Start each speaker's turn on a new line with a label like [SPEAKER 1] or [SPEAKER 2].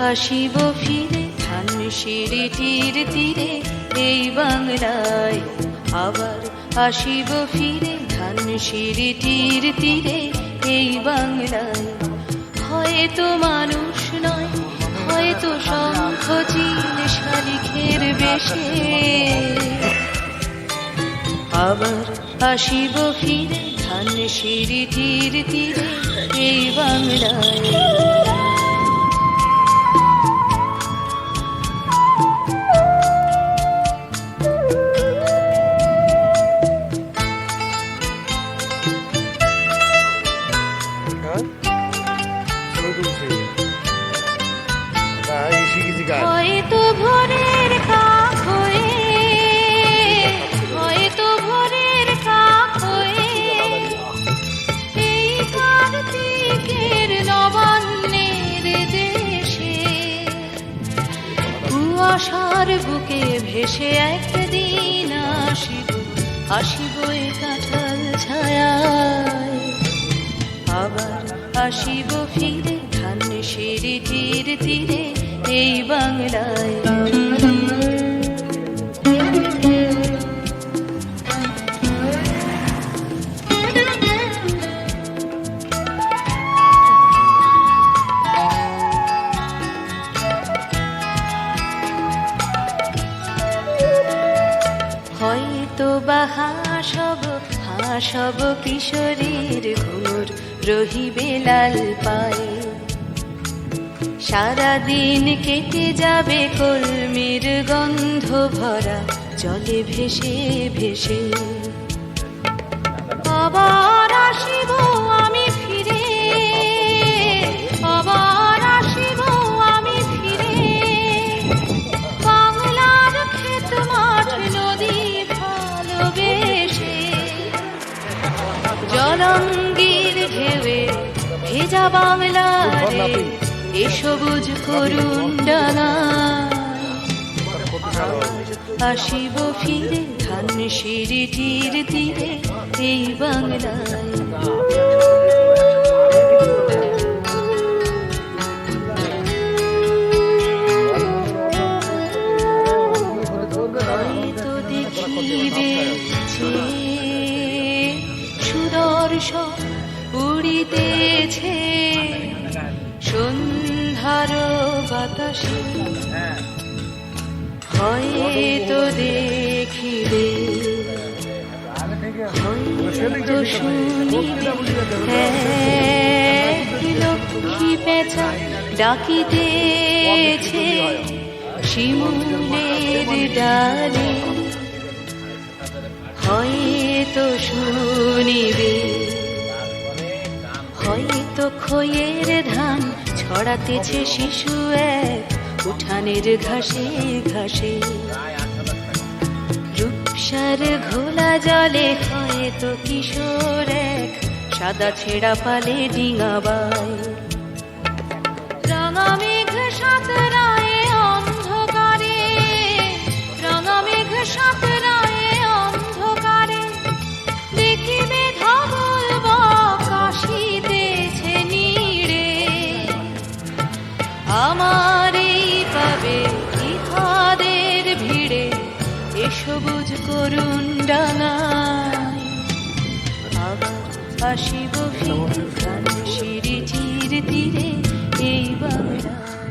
[SPEAKER 1] আসিব ফিরে ধানসিঁড়িটির তীরে এই বাংলায়, আবার আসিব ফিরে ধানসিঁড়িটির তীরে এই বাংলায়। হয়তো মানুষ নয়, হয়তো শঙ্খ চিল শালিখের বেশে, আবার আসিব ফিরে ধানসিঁড়িটির তীরে এই বাংলায়। হয়তো ভোরের কাক হয়ে, হয়তো ভোরের কাক হয়ে এই কার্তিকের নবান্নের দেশে, কুয়াশার বুকে ভেসে একদিন আসিব, আসিব এ কাঁঠাল ছায়ায়, আবার আসিব ফিরে ধানসিঁড়িটির তীরে এই বাংলায়। হয়তো বা হাসব কিশোরীর ঘোর রহিবে লাল পায়ে, সারাদিন কেটে যাবে কলমির গন্ধ ভরা জলে ভেসে ভেসে, আবার আসিব আমি ফিরে, আবার আসিব আমি ফিরে বাংলার ক্ষেত মাঠ নদী ভালোবেসে, জলঙ্গির ঢেউয়ে ভেজা বাংলারে এ সবুজ করুণ ডাঙায়, আসিব ফিরে ধানসিঁড়িটির তীরে এই বাংলায়। হয়তো দেখিবে সুদর্শন উড়িতেছে সন্ধ্যার বাতাসে, হয়তো দেখিবে, হয়তো শুনিবে লক্ষ্মী পেঁচা ডাকিতেছে শিমুলের ডালে, হয়তো শুনিবে, হয়তো খইয়ের ধান ছড়াতেছে শিশু এক উঠানের ঘাসে ঘাসে, রূপসার ঘোলা জলে হয়তো কিশোর এক সাদা ছেঁড়া পালে ডিঙাবাই, রাঙা মেঘ সাঁতরায় অন্ধকারে, রাঙা মেঘ সাঁতরায় অন্ধকারে দেখিবে ধবল বক আসিতেছে নীড়ে, আমার এই পাবে ইহাদের ভিড়ে এ সবুজ করুণ ডাঙায়, আবার আসিব ফিরে ধানসিঁড়িটির তীরে এই বাংলায়।